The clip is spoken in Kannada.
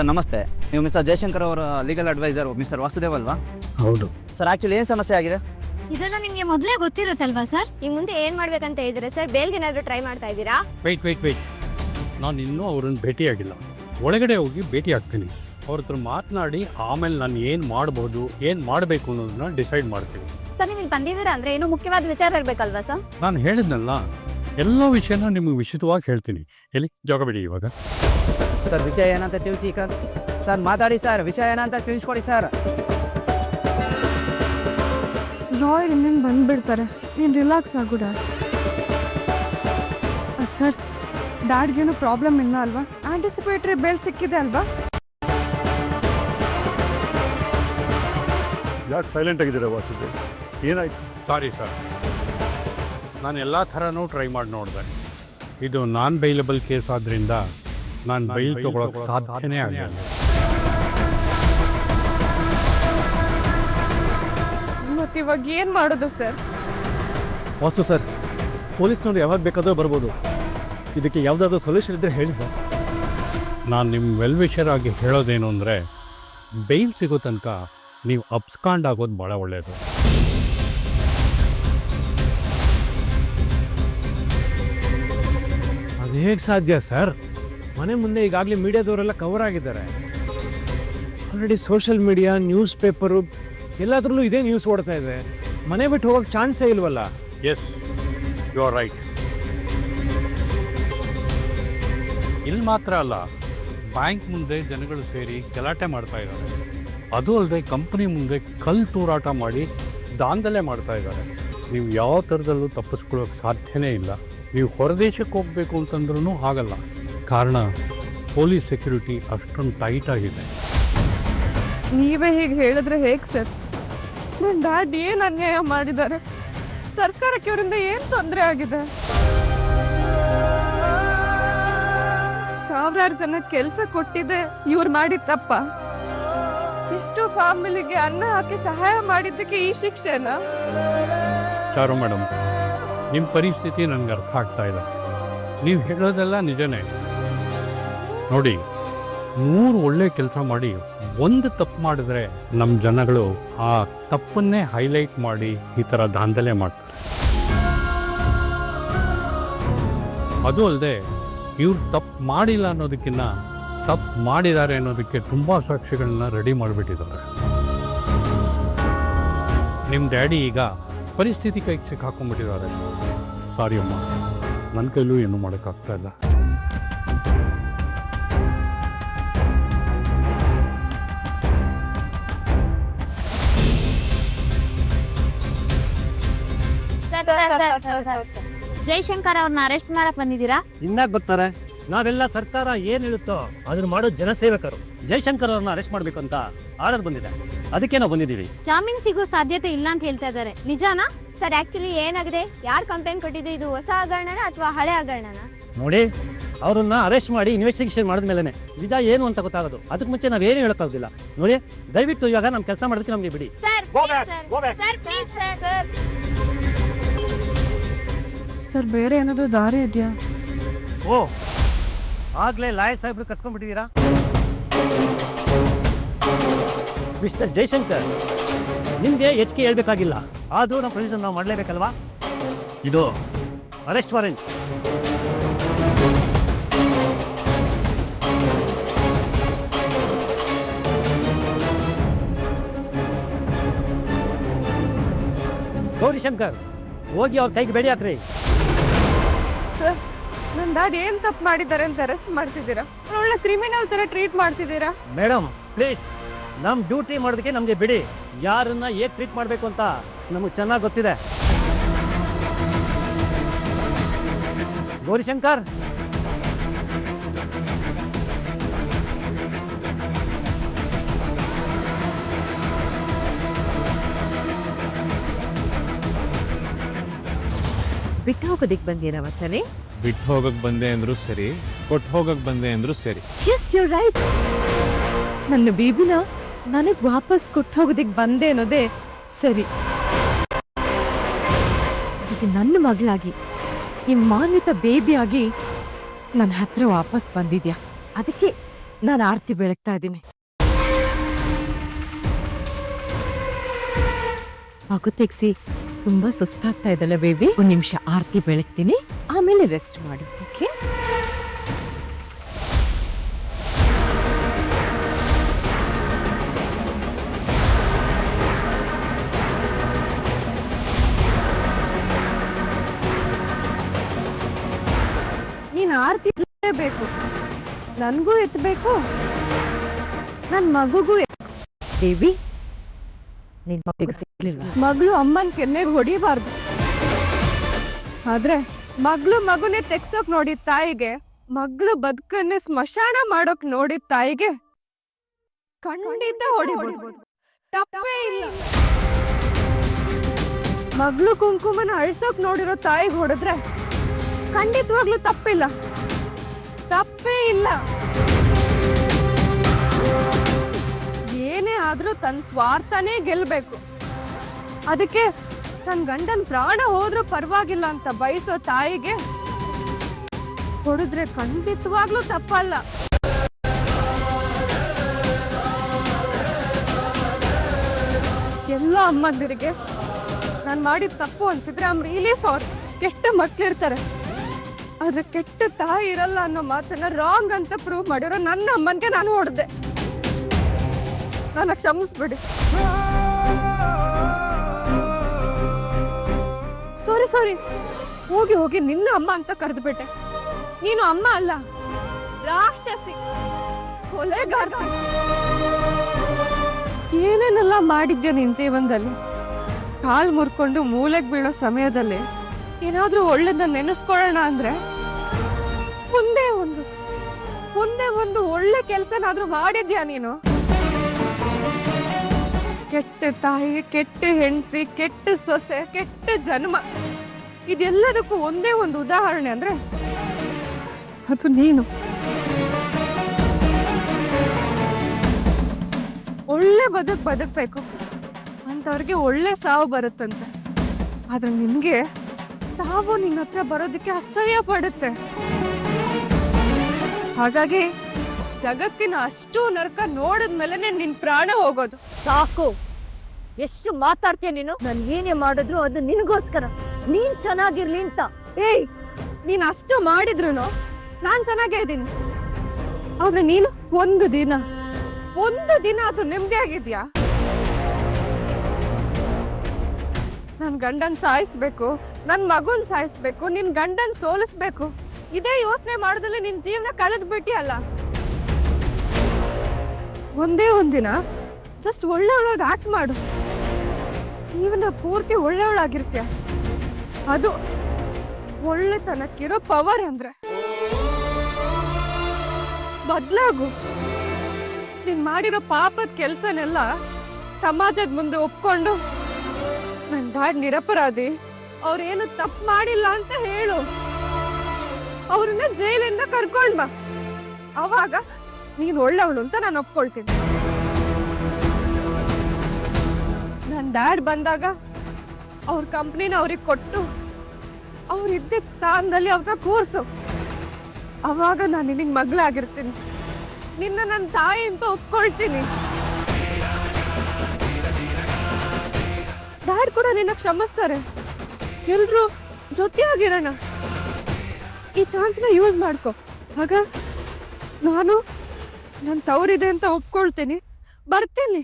ಸರ್ ನಮಸ್ತೆ, ನೀವು ಮಿಸ್ಟರ್ ಜಯಶಂಕರ್ ಅವರ ಲೀಗಲ್ ಅಡ್ವೈಸರ್ ಮಿಸ್ಟರ್ ವಾಸುದೇವ್ ಅಲ್ವಾ? ಹೌದು ಸರ್. ಆ್ಯಕ್ಚುಲಿ ಏನು ಸಮಸ್ಯೆ ಆಗಿದೆ? ಇದೆಲ್ಲ ನಿಮಗೆ ಮೊದಲೇ ಗೊತ್ತಿರುತ್ತಲ್ವಾ ಸರ್? ಈಗ ಮುಂದೆ ಏನು ಮಾಡ್ಬೇಕಂತ ಇದ್ದೀರಾ ಸರ್? ಬೇಲ್ಗೆ ಏನಾದರೂ ಟ್ರೈ ಮಾಡ್ತಾ ಇದ್ದೀರಾ? ವೆಯ್ಟ್ ನಾನು ಇನ್ನೂ ಅವ್ರನ್ನ ಭೇಟಿಯಾಗಿಲ್ಲ. ಒಳಗಡೆ ಹೋಗಿ ಭೇಟಿ ಆಗ್ತೀನಿ. ಅವ್ರ ಹತ್ರ ಮಾತನಾಡಿ ಆಮೇಲೆ ನಾನು ಏನು ಮಾಡ್ಬೋದು, ಏನು ಮಾಡಬೇಕು ಅನ್ನೋದನ್ನ ಡಿಸೈಡ್ ಮಾಡ್ತೀನಿ. ಸರ್ ನೀವು ಇಲ್ಲಿ ಬಂದಿದ್ದೀರಾ ಅಂದರೆ ಏನೋ ಮುಖ್ಯವಾದ ವಿಚಾರ ಇರಬೇಕಲ್ವಾ ಸರ್? ನಾನು ಹೇಳಿದ್ನಲ್ಲ, ಎಲ್ಲ ವಿಷಯನ ನಿಮಗೆ ವಿಶದವಾಗಿ ಹೇಳ್ತೀನಿ. ಎಲ್ಲಿ ಜಾಗ ಬಿಡಿ ಇವಾಗ. ಸರ್ ವಿಷಯ ಏನಂತ ತಿಳಿಸಿ ಸರ್, ಮಾತಾಡಿ ಸರ್. ವಿಷಯ ಏನಂತ ತಿಳಿಸ್ಕೊಡಿ ಸರ್. ಲಾಯರ್ ಇನ್ನೇನು ಬಂದುಬಿಡ್ತಾರೆ, ನೀನು ರಿಲ್ಯಾಕ್ಸ್ ಆಗು ಡ್ಯಾಡ್. ಸರ್, ಡ್ಯಾಡ್ಗೇನು ಪ್ರಾಬ್ಲಮ್ ಇಲ್ಲ ಅಲ್ವಾ? ಆಂಟಿಸಿಪೇಟ್ರಿ ಬೇಲ್ ಸಿಕ್ಕಿದೆ ಅಲ್ವಾ? ಯಾಕೆ ಸೈಲೆಂಟ್ ಆಗಿದ್ದೀರಾ ವಾಸುದೇವ್? ಏನಾಯ್ತು? ಸಾರಿ ಸರ್, ನಾನು ಎಲ್ಲ ಥರನೂ ಟ್ರೈ ಮಾಡಿ ನೋಡಿದೆ. ಇದು ನಾನ್ ಬೈಲಬಲ್ ಕೇಸ್ ಆದ್ದರಿಂದ ನಾನು ಬೈಲ್ ತೊಗೊಳಕ್ಕೆ ಸಾಧ್ಯನೇ ಆಗಲಿಲ್ಲ. ಮತ್ತು ಇವಾಗ ಏನು ಮಾಡೋದು ಸರ್? ವಾಸು ಸರ್, ಪೊಲೀಸ್ನವ್ರು ಯಾವಾಗ ಬೇಕಾದರೂ ಬರ್ಬೋದು. ಇದಕ್ಕೆ ಯಾವುದಾದ್ರೂ ಸೊಲ್ಯೂಷನ್ ಇದ್ದರೆ ಹೇಳಿ ಸರ್. ನಾನು ನಿಮ್ಮ ವೆಲ್ ವಿಷರ್ ಆಗಿ ಹೇಳೋದೇನು ಅಂದರೆ, ಬೈಲ್ ಸಿಗೋ ತನಕ ನೀವು ಅಬ್ಸ್ಕಾಂಡ್ ಆಗೋದು ಭಾಳ ಒಳ್ಳೆಯದು. ಅದು ಹೇಗೆ ಸಾಧ್ಯ ಸರ್? ಮನೆ ಮುಂದೆ ಈಗಾಗಲೇ ಮೀಡಿಯಾದವರೆಲ್ಲ ಕವರ್ ಆಗಿದ್ದಾರೆ. Already social media, news paper ಎಲ್ಲದರಲ್ಲೂ ಇದೇ ನ್ಯೂಸ್ ಓಡ್ತಾ ಇದೆ. ಮನೆ ಬಿಟ್ಟು ಹೋಗೋಕ್ಕೆ ಚಾನ್ಸೇ ಇಲ್ವಲ್ಲ. Yes, you are right. ಇಲ್ಲಿ ಮಾತ್ರ ಅಲ್ಲ, ಬ್ಯಾಂಕ್ ಮುಂದೆ ಜನಗಳು ಸೇರಿ ಗಲಾಟೆ ಮಾಡ್ತಾ ಇದ್ದಾರೆ. ಅದು ಅಲ್ಲದೆ ಕಂಪ್ನಿ ಮುಂದೆ ಕಲ್ಲು ತೂರಾಟ ಮಾಡಿ ದಾಂಧಲೆ ಮಾಡ್ತಾ ಇದ್ದಾರೆ. ನೀವು ಯಾವ ಥರದಲ್ಲೂ ತಪ್ಪಿಸ್ಕೊಳ್ಳೋಕೆ ಸಾಧ್ಯನೇ ಇಲ್ಲ. ನೀವು ಹೊರದೇಶಕ್ಕೆ ಹೋಗಬೇಕು ಅಂತಂದ್ರೂ ಆಗಲ್ಲ. ಕಾರಣ ಪೊಲೀಸ್ ಸೆಕ್ಯೂರಿಟಿ ಅಷ್ಟೊಂದು ಟೈಟ್ ಆಗಿದೆ. ನೀವೇ ಹೀಗೆ ಹೇಳಿದ್ರೆ ಹೇಗೆ ಸರ್? ನನ್ನ ಡ್ಯಾಡ್ ಏನು ಅನ್ಯಾಯ ಮಾಡಿದ್ದಾರೆ? ಸರ್ಕಾರಕ್ಕೆ ಅವರಿಂದ ಏನು ತೊಂದರೆ ಆಗಿದೆ? ಸಾವಿರಾರು ಜನ ಕೆಲಸ ಕೊಟ್ಟಿದೆ ಇವ್ರು ಮಾಡಿದ ತಪ್ಪ? ಎಷ್ಟು ಫ್ಯಾಮಿಲಿಗೆ ಅನ್ನ ಹಾಕಿ ಸಹಾಯ ಮಾಡಿದ್ದಕ್ಕೆ ಈ ಶಿಕ್ಷೆನಾ? ಚಾರು ಮೇಡಮ್, ನಿಮ್ಮ ಪರಿಸ್ಥಿತಿ ನನಗೆ ಅರ್ಥ ಆಗ್ತಾ ಇದೆ. ನೀವು ಹೇಳೋದೆಲ್ಲ ನಿಜನೇ. ನೋಡಿ, 3 ಒಳ್ಳೆ ಕೆಲಸ ಮಾಡಿ ಒಂದು ತಪ್ಪು ಮಾಡಿದ್ರೆ ನಮ್ಮ ಜನಗಳು ಆ ತಪ್ಪನ್ನೇ ಹೈಲೈಟ್ ಮಾಡಿ ಈ ಥರ ದಾಂಧಲೆ ಮಾಡ್ತಾರೆ. ಅದು ಅಲ್ಲದೆ ಇವ್ರು ತಪ್ಪು ಮಾಡಿಲ್ಲ ಅನ್ನೋದಕ್ಕಿಂತ ತಪ್ಪು ಮಾಡಿದ್ದಾರೆ ಅನ್ನೋದಕ್ಕೆ ತುಂಬ ಸಾಕ್ಷಿಗಳನ್ನ ರೆಡಿ ಮಾಡಿಬಿಟ್ಟಿದ್ದಾರೆ. ನಿಮ್ಮ ಡ್ಯಾಡಿ ಈಗ ಪರಿಸ್ಥಿತಿ ಕೈಗೆ ಸಿಕ್ಕಾಕೊಂಡ್ಬಿಟ್ಟಿದ್ದಾರೆ. ಸಾರಿ ಅಮ್ಮ, ನನ್ನ ಕೈಲೂ ಏನೂ ಮಾಡೋಕ್ಕಾಗ್ತಾ ಇಲ್ಲ. ಜಯಶಂಕರ್ ಅವ್ರನ್ನ ಅರೆಸ್ಟ್ ಮಾಡಕ್ ಬಂದಿದ್ದೀರಾ? ಇನ್ನಾಗ ಬರ್ತಾರೆ? ನಾವೆಲ್ಲ ಸರ್ಕಾರ ಏನ್ ಹೇಳುತ್ತೋ ಅದನ್ನ ಮಾಡೋ ಜನಸೇವಕರು. ಜಯಶಂಕರ್ ಅವ್ರನ್ನ ಅರೆಸ್ಟ್ ಮಾಡ್ಬೇಕು ಅಂತ ಆರ್ಡರ್ ಬಂದಿದೆ, ಅದಕ್ಕೆ ನಾವು ಬಂದಿದ್ದೀವಿ. ಜಾಮೀನ್ ಸಿಗೋ ಸಾಧ್ಯತೆ ಇಲ್ಲ ಅಂತ ಹೇಳ್ತಾ ಇದ್ದಾರೆ, ನಿಜಾನಾ? ಸರ್ ಆ್ಯಕ್ಚುಲಿ ಏನಾಗಿದೆ? ಯಾರು ಕಂಪ್ಲೇಂಟ್ ಕೊಟ್ಟಿದ್ದು? ಇದು ಹೊಸ ಹಗರಣನ ಅಥವಾ ಹಳೆ ಹಗರಣನ? ನೋಡಿ, ಅವ್ರನ್ನ ಅರೆಸ್ಟ್ ಮಾಡಿ ಇನ್ವೆಸ್ಟಿಗೇಷನ್ ಮಾಡಿದ್ಮೇಲೆ ನಿಜ ಏನು ಅಂತ ಗೊತ್ತಾಗೋದು. ಅದಕ್ಕೆ ಮುಂಚೆ ನಾವೇನು ಹೇಳೋಕ್ಕಾಗೋದಿಲ್ಲ. ನೋಡಿ, ದಯವಿಟ್ಟು ಇವಾಗ ನಮ್ಮ ಕೆಲಸ ಮಾಡೋದಕ್ಕೆ ನಮಗೆ ಬಿಡಿ. ಸರ್, ಬೇರೆ ಏನಾದರೂ ದಾರಿ ಇದೆಯಾ? ಓ, ಆಗ್ಲೇ ಲಾಯರ್ ಸಾಹೇಬ್ರು ಕರ್ಸ್ಕೊಂಡ್ಬಿಟ್ಟಿದ್ದೀರಾ? ಮಿಸ್ಟರ್ ಜಯಶಂಕರ್, ನಿಮಗೆ ಹೆಚ್ಚಿಗೆ ಹೇಳ್ಬೇಕಾಗಿಲ್ಲ, ಆದರೂ ನಮ್ಮ ಪ್ರೊವಿಷನ್ ನಾವು ಮಾಡಲೇಬೇಕಲ್ವಾ? ಇದು ಅರೆಸ್ಟ್ ವಾರೆಂಟ್. ಗೌರಿಶಂಕರ್, ಹೋಗಿ ಅವ್ರ ಕೈಗೆ ಬೇಡಿ ಹಾಕ್ರಿ. ಸರ್, ನನ್ನ ಡ್ಯಾಡ್ ಏನು ತಪ್ಪು ಮಾಡಿದ್ದಾರೆ ಅಂತ ಅರೆಸ್ಟ್ ಮಾಡ್ತಿದ್ದೀರಾ? ಒಳ್ಳೆ ಕ್ರಿಮಿನಲ್ ಥರ ಟ್ರೀಟ್ ಮಾಡ್ತಿದ್ದೀರಾ? ಮೇಡಮ್ ಪ್ಲೀಸ್, ನಮ್ಮ ಡ್ಯೂಟಿ ಮಾಡೋದಕ್ಕೆ ನಮಗೆ ಬಿಡಿ. ಯಾರನ್ನ ಹೇಗೆ ಟ್ರೀಟ್ ಮಾಡಬೇಕು ಅಂತ ನಮಗೆ ಚೆನ್ನಾಗಿ ಗೊತ್ತಿದೆ. ಗೌರಿಶಂಕರ್, ಬಿಟ್ಟು ಹೋಗೋದಿಕ್ ಬಂದೇನ ವಚನೆ? ಬಿಟ್ಟು ಹೋಗಕ್ಕೆ ಬಂದೆ ಅಂದ್ರು ಸರಿ, ಕೊಟ್ಟು ಹೋಗಕ್ಕೆ ಬಂದೆ ಅಂದ್ರು ಸರಿ. Yes, you right. ನನ್ನ ಬೇಬಿನ ನನಗೆ ವಾಪಸ್ ಕೊಟ್ಟು ಹೋಗೋದಿಕ್ ಬಂದೆ ಅನ್ನೋದೇ ಸರಿ. ಇದು ನನ್ನ ಮಗಳಾಗಿ, ಈ ಮಾನ್ವಿತ ಬೇಬಿಯಾಗಿ ನನ್ನ ಹತ್ರ ವಾಪಸ್ ಬಂದಿದ್ಯಾ. ಅದಕ್ಕೆ ನಾನು ಆರತಿ ಬೆಳಗ್ತಾ ಇದ್ದೀನಿ. ಮಗು ತೆಗ್ಸಿ ತುಂಬಾ ಸುಸ್ತಾಗ್ತಾ ಇದಲ್ಲ ಬೇಬಿ, ಒಂದ್ ನಿಮಿಷ ಆರತಿ ಬೆಳಗ್ತೀನಿ, ಆಮೇಲೆ ರೆಸ್ಟ್ ಮಾಡು. ಓಕೆ? ನೀನ್ ಆರತಿ ಬೇಕು, ನನ್ಗೂ ಎತ್ತಬೇಕು, ನನ್ ಮಗುಗೂ ಬೇಬಿ ನಿನ್ ತೆಗ್ಸಿರ್ಲಿಲ್ವಾ? ಮಗಳು ಅಮ್ಮನ್ ಕೆನ್ನೆಗೆ ಹೊಡಿಬಾರ್ದು. ಆದ್ರೆ ಮಗುನೇ ತೆಗ್ಸೋಕ್ ನೋಡಿದ ತಾಯಿಗೆ, ಮಗಳು ಬದುಕನ್ನೇ ಸ್ಮಶಾನ ಮಾಡೋಕ್ ನೋಡಿದ ತಾಯಿಗೆ ಖಂಡಿತ ಹೊಡಿಬೋದು, ತಪ್ಪೇ ಇಲ್ಲ. ಮಗಳು ಕುಂಕುಮನ ಅಳ್ಸೋಕ್ ನೋಡಿರೋ ತಾಯಿಗೆ ಹೊಡೆದ್ರೆ ಖಂಡಿತವಾಗ್ಲೂ ತಪ್ಪಿಲ್ಲ, ತಪ್ಪೇ ಇಲ್ಲ. ಏನೇ ಆದ್ರೂ ತನ್ನ ಸ್ವಾರ್ಥನೇ ಗೆಲ್ಬೇಕು. ಅದಕ್ಕೆ ತನ್ನ ಗಂಡನ ಪ್ರಾಣ ಹೋದ್ರೂ ಪರವಾಗಿಲ್ಲ ಅಂತ ಬಯಸೋ ತಾಯಿಗೆ ಹೊಡೆದ್ರೆ ಖಂಡಿತವಾಗ್ಲೂ ತಪ್ಪಲ್ಲ. ಎಲ್ಲ ಅಮ್ಮಂದಿರಿಗೆ ನಾನು ಮಾಡಿದ ತಪ್ಪು ಅನ್ಸಿದ್ರೆ ಐ ಆಮ್ ರಿಯಲಿ ಸಾರಿ. ಕೆಟ್ಟ ಮಕ್ಳಿರ್ತಾರೆ, ಆದ್ರೆ ಕೆಟ್ಟ ತಾಯಿ ಇರಲ್ಲ ಅನ್ನೋ ಮಾತನ್ನ ರಾಂಗ್ ಅಂತ ಪ್ರೂವ್ ಮಾಡಿರೋ ನನ್ನ ಅಮ್ಮನ್ಗೆ ನಾನು ಹೊಡೆದೆ. ನನ್ನ ಕ್ಷಮಿಸ್ಬಿಡಿ. ಸಾರಿ ಹೋಗಿ ನಿನ್ನ ಅಮ್ಮ ಅಂತ ಕರೆದ್ಬಿಟ್ಟೆ. ನೀನು ಅಮ್ಮ ಅಲ್ಲ, ರಾಕ್ಷಸಿ, ಕೊಲೆಗಾರ್ತಿ. ಏನೇನೆಲ್ಲ ಮಾಡಿದ್ಯಾ ನಿನ್ ಜೀವನದಲ್ಲಿ. ಕಾಲ್ ಮುರ್ಕೊಂಡು ಮೂಲೆಗೆ ಬೀಳೋ ಸಮಯದಲ್ಲಿ ಏನಾದ್ರೂ ಒಳ್ಳೇದ ನೆನೆಸ್ಕೊಳ್ಳೋಣ ಅಂದ್ರೆ ಒಂದೇ ಒಂದು ಒಳ್ಳೆ ಕೆಲ್ಸನಾದ್ರೂ ಮಾಡಿದ್ಯಾ ನೀನು? ಕೆಟ್ಟ ತಾಯಿ, ಕೆಟ್ಟ ಹೆಂಡತಿ, ಕೆಟ್ಟ ಸೊಸೆ, ಕೆಟ್ಟ ಜನ್ಮ, ಇದೆಲ್ಲದಕ್ಕೂ ಒಂದೇ ಒಂದು ಉದಾಹರಣೆ ಅಂದ್ರೆ ಅದು ನೀನು. ಒಳ್ಳೆ ಬದುಕ್ಬೇಕು ಅಂತವ್ರಿಗೆ ಒಳ್ಳೆ ಸಾವು ಬರುತ್ತಂತೆ. ಆದ್ರೆ ನಿನ್ಗೆ ಸಾವು ನಿನ್ನ ಹತ್ರ ಬರೋದಕ್ಕೆ ಅಸಹ್ಯ ಪಡುತ್ತೆ. ಹಾಗಾಗಿ ಜಗತ್ತಿನ ಅಷ್ಟು ನರಕ ನೋಡಿದ್ಮೇಲೆ ನಿನ್ ಪ್ರಾಣ ಹೋಗೋದು. ಸಾಕು, ಎಷ್ಟು ಮಾತಾಡ್ತೀಯ ನೀನು. ನಾನು ಏನೇ ಮಾಡಿದ್ರು ಅದು ನಿನಗೋಸ್ಕರ, ನೀನ್ ಚೆನ್ನಾಗಿರ್ಲಿ ಅಂತ. ಏಯ್, ನೀನ್ ಅಷ್ಟು ಮಾಡಿದ್ರು ನಾನ್ ಚೆನ್ನಾಗೇ ಇದ್ದೀನಿ. ಆದ್ರೆ ನೀನು ಒಂದು ದಿನ ಅದು ನೆಮ್ಮದಿ ಆಗಿದ್ಯಾ? ನನ್ ಗಂಡನ್ ಸಾಯಿಸ್ಬೇಕು, ನನ್ ಮಗುನ್ ಸಾಯಿಸ್ಬೇಕು, ನಿನ್ ಗಂಡನ್ ಸೋಲಿಸ್ಬೇಕು, ಇದೇ ಯೋಚನೆ ಮಾಡೋದ್ರಲ್ಲಿ ನಿನ್ ಜೀವನ ಕಳೆದ್ ಬಿಟ್ಟಿಯಲ್ಲ. ಒಂದೇ ಒಂದಿನ ಜಸ್ಟ್ ಒಳ್ಳೆಯೊಳಗೆ ಆಕ್ಟ್ ಮಾಡು, ಜೀವನ ಪೂರ್ತಿ ಒಳ್ಳೆಯವಳಾಗಿರ್ತೀಯ. ಅದು ಒಳ್ಳೆತನಕ್ಕಿರೋ ಪವರ್ ಅಂದ್ರೆ. ಬದ್ಲಾಗು. ನೀನ್ ಮಾಡಿರೋ ಪಾಪದ ಕೆಲ್ಸನೆಲ್ಲ ಸಮಾಜದ ಮುಂದೆ ಒಪ್ಕೊಂಡು ನನ್ ಡ್ಯಾಡ್ ನಿರಪರಾಧಿ, ಅವ್ರೇನು ತಪ್ಪು ಮಾಡಿಲ್ಲ ಅಂತ ಹೇಳು. ಅವ್ರನ್ನ ಜೈಲಿಂದ ಕರ್ಕೊಂಡ್ ಬಾ. ಅವಾಗ ನೀನ್ ಒಳ್ಳೆವಳು ಅಂತ ನಾನು ಒಪ್ಕೊಳ್ತೀನಿ. ನನ್ ಡ್ಯಾಡ್ ಬಂದಾಗ ಅವ್ರ ಕಂಪ್ನಿನ ಅವ್ರಿಗೆ ಕೊಟ್ಟು ಅವ್ರಿದ್ದ ಸ್ಥಾನದಲ್ಲಿ ಅವ್ರನ್ನ ಕೂರ್ಸು. ಅವಾಗ ನಾನು ನಿನಗೆ ಮಗಳಾಗಿರ್ತೀನಿ, ನಿನ್ನ ನನ್ನ ತಾಯಿ ಅಂತ ಒಪ್ಕೊಳ್ತೀನಿ. ಡ್ಯಾಡ್ ಕೂಡ ನಿನ್ನ ಕ್ಷಮಿಸ್ತಾರೆ. ಎಲ್ರು ಜೊತೆಯಾಗಿರೋಣ. ಈ ಚಾನ್ಸ್ನ ಯೂಸ್ ಮಾಡ್ಕೊ. ಆಗ ನಾನು ನನ್ನ ತವರಿದೆ ಅಂತ ಒಪ್ಕೊಳ್ತೀನಿ, ಬರ್ತೀನಿ.